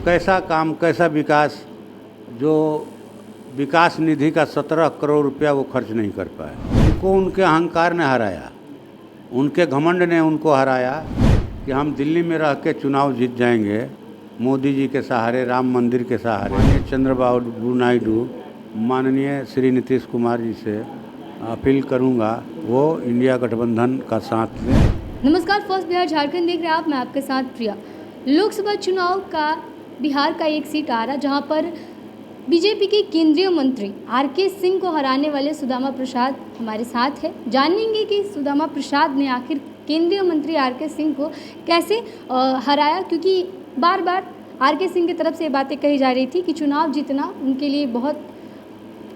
कैसा काम कैसा विकास जो विकास निधि का 17 करोड़ रुपया वो खर्च नहीं कर पाए। उनको उनके अहंकार ने हराया, उनके घमंड ने उनको हराया कि हम दिल्ली में रह के चुनाव जीत जाएंगे मोदी जी के सहारे, राम मंदिर के सहारे। माननीय चंद्रबाबू नायडू, माननीय श्री नीतीश कुमार जी से अपील करूंगा वो इंडिया गठबंधन का साथ लें। नमस्कार, फर्स्ट बिहार झारखंड देख रहे हैं आप, मैं आपके साथ प्रिया। लोकसभा चुनाव का बिहार का एक सीट आ रहा जहां पर बीजेपी के केंद्रीय मंत्री आरके सिंह को हराने वाले सुदामा प्रसाद हमारे साथ है। जानेंगे कि सुदामा प्रसाद ने आखिर केंद्रीय मंत्री आरके सिंह को कैसे हराया, क्योंकि बार बार आरके सिंह की तरफ से ये बातें कही जा रही थी कि चुनाव जीतना उनके लिए बहुत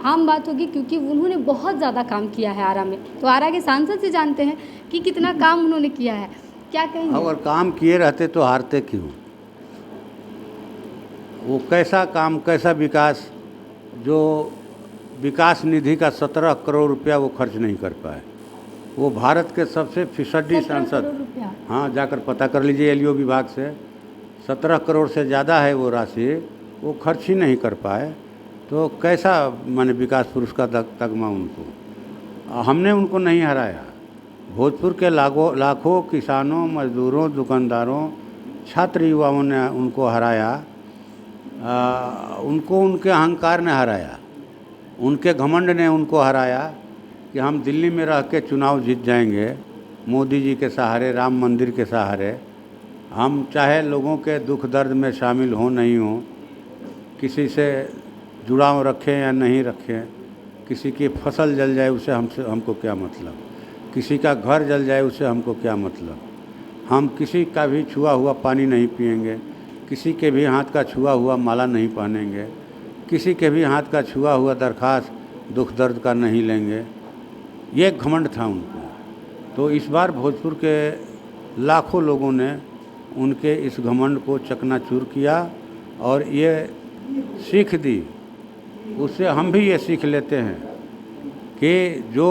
आम बात होगी, क्योंकि उन्होंने बहुत ज़्यादा काम किया है आरा में। तो आरा के सांसद से जानते हैं कि कितना काम उन्होंने किया है, क्या कहेंगे? अगर काम किए रहते तो हारते क्यों? वो कैसा काम कैसा विकास जो विकास निधि का 17 करोड़ रुपया वो खर्च नहीं कर पाए। वो भारत के सबसे फिसडी सांसद, हाँ जाकर पता कर लीजिए एलईओ विभाग से, 17 करोड़ से ज़्यादा है वो राशि, वो खर्च ही नहीं कर पाए। तो कैसा माने विकास पुरुष का तगमा उनको, हमने उनको नहीं हराया। भोजपुर के लाखों किसानों, मजदूरों, दुकानदारों, छात्र युवाओं ने उनको हराया। उनको उनके अहंकार ने हराया, उनके घमंड ने उनको हराया कि हम दिल्ली में रह के चुनाव जीत जाएंगे मोदी जी के सहारे, राम मंदिर के सहारे। हम चाहे लोगों के दुख दर्द में शामिल हों नहीं हों, किसी से जुड़ाव रखें या नहीं रखें, किसी की फसल जल जाए उससे हमको क्या मतलब, किसी का घर जल जाए उससे हमको क्या मतलब। हम किसी का भी छुआ हुआ पानी नहीं पिएंगे, किसी के भी हाथ का छुआ हुआ माला नहीं पहनेंगे, किसी के भी हाथ का छुआ हुआ दरखास्त दुख दर्द का नहीं लेंगे। ये घमंड था उनको। तो इस बार भोजपुर के लाखों लोगों ने उनके इस घमंड को चकनाचूर किया और ये सीख दी। उससे हम भी ये सीख लेते हैं कि जो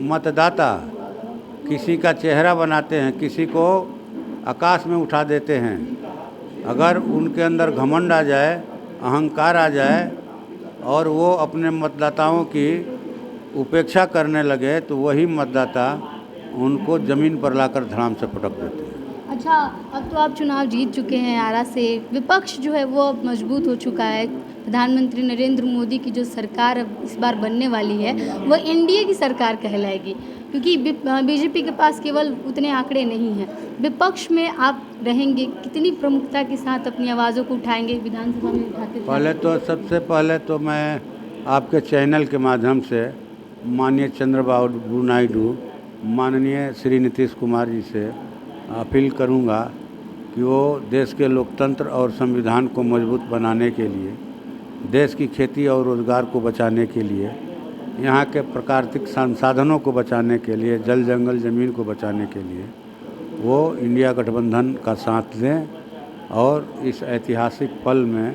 मतदाता किसी का चेहरा बनाते हैं, किसी को आकाश में उठा देते हैं, अगर उनके अंदर घमंड आ जाए, अहंकार आ जाए और वो अपने मतदाताओं की उपेक्षा करने लगे, तो वही मतदाता उनको ज़मीन पर लाकर धड़ाम से पटक देते हैं। अच्छा, अब तो आप चुनाव जीत चुके हैं आरा से, विपक्ष जो है वो अब मजबूत हो चुका है। प्रधानमंत्री नरेंद्र मोदी की जो सरकार अब इस बार बनने वाली है वो एनडीए की सरकार कहलाएगी, क्योंकि बीजेपी के पास केवल उतने आंकड़े नहीं हैं। विपक्ष में आप रहेंगे, कितनी प्रमुखता के साथ अपनी आवाज़ों को उठाएंगे विधानसभा में उठाते? सबसे पहले तो मैं आपके चैनल के माध्यम से माननीय चंद्रबाबू नायडू, माननीय श्री नीतीश कुमार जी से अपील करूंगा कि वो देश के लोकतंत्र और संविधान को मजबूत बनाने के लिए, देश की खेती और रोज़गार को बचाने के लिए, यहाँ के प्राकृतिक संसाधनों को बचाने के लिए, जल जंगल ज़मीन को बचाने के लिए वो इंडिया गठबंधन का साथ लें और इस ऐतिहासिक पल में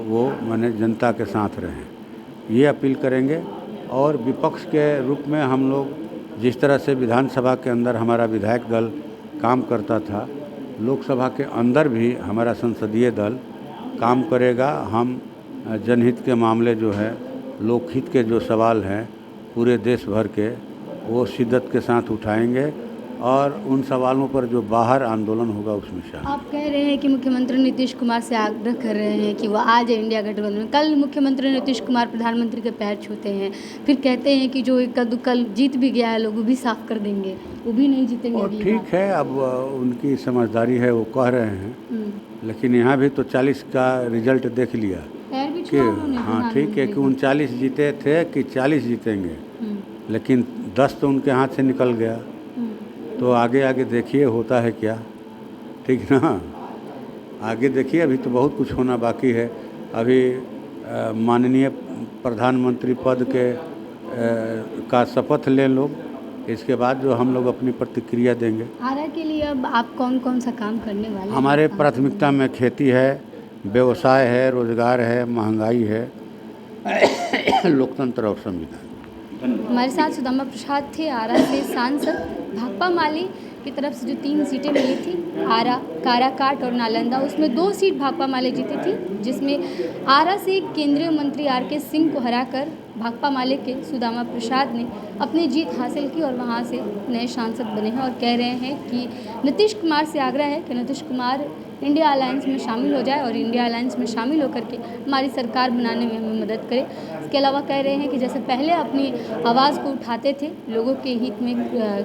वो माने जनता के साथ रहें, ये अपील करेंगे। और विपक्ष के रूप में हम लोग जिस तरह से विधानसभा के अंदर हमारा विधायक दल काम करता था, लोकसभा के अंदर भी हमारा संसदीय दल काम करेगा। हम जनहित के मामले जो है, लोकहित के जो सवाल हैं पूरे देश भर के, वो शिद्दत के साथ उठाएंगे और उन सवालों पर जो बाहर आंदोलन होगा उसमें शामिल। आप कह रहे हैं कि मुख्यमंत्री नीतीश कुमार से आग्रह कर रहे हैं कि वो आ जाए इंडिया गठबंधन में। कल मुख्यमंत्री नीतीश कुमार प्रधानमंत्री के पैर छूते हैं, फिर कहते हैं कि जो कल जीत भी गया है लोग वो भी साफ कर देंगे, वो भी नहीं जीतेंगे। और ठीक है, अब उनकी समझदारी है, वो कह रहे हैं, लेकिन यहाँ भी तो 40 का रिजल्ट देख लिया कि हाँ ठीक है कि 39 जीते थे कि 40 जीतेंगे, लेकिन 10 तो उनके हाथ से निकल गया। तो आगे देखिए होता है क्या, ठीक ना, आगे देखिए, अभी तो बहुत कुछ होना बाकी है। अभी माननीय प्रधानमंत्री पद के का शपथ ले लोग, इसके बाद जो हम लोग अपनी प्रतिक्रिया देंगे। आरा के लिए अब आप कौन कौन सा काम करने वाले हैं? हमारे प्राथमिकता में खेती है, व्यवसाय है, रोजगार है, महंगाई है, लोकतंत्र और संविधान। हमारे साथ सुदामा प्रसाद थे, आरा से सांसद। भाकपा माले की तरफ से जो 3 सीटें मिली थी, आरा, काराकाट और नालंदा, उसमें 2 सीट भाकपा माले जीती थी, जिसमें आरा से केंद्रीय मंत्री आर.के. सिंह को हराकर भाकपा माले के सुदामा प्रसाद ने अपनी जीत हासिल की और वहां से नए सांसद बने हैं और कह रहे हैं कि नीतीश कुमार से आग्रह है कि नीतीश कुमार इंडिया अलायंस में शामिल हो जाए और इंडिया अलायंस में शामिल होकर के हमारी सरकार बनाने में हमें मदद करे। इसके अलावा कह रहे हैं कि जैसे पहले अपनी आवाज़ को उठाते थे लोगों के हित में,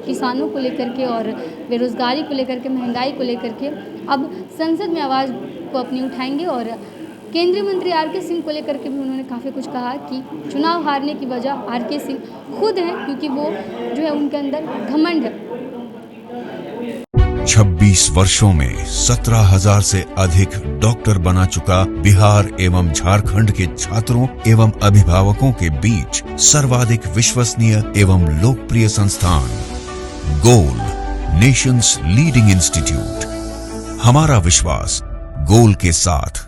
किसानों को लेकर के और बेरोज़गारी को लेकर के, महंगाई को लेकर के, अब संसद में आवाज़ को अपनी उठाएंगे। और केंद्रीय मंत्री आर.के. सिंह को लेकर के भी उन्होंने काफ़ी कुछ कहा कि चुनाव हारने की वजह आर.के. सिंह खुद हैं, क्योंकि वो जो है उनके अंदर घमंड है। 26 वर्षों में 17,000 से अधिक डॉक्टर बना चुका बिहार एवं झारखंड के छात्रों एवं अभिभावकों के बीच सर्वाधिक विश्वसनीय एवं लोकप्रिय संस्थान गोल, नेशंस लीडिंग इंस्टीट्यूट। हमारा विश्वास गोल के साथ।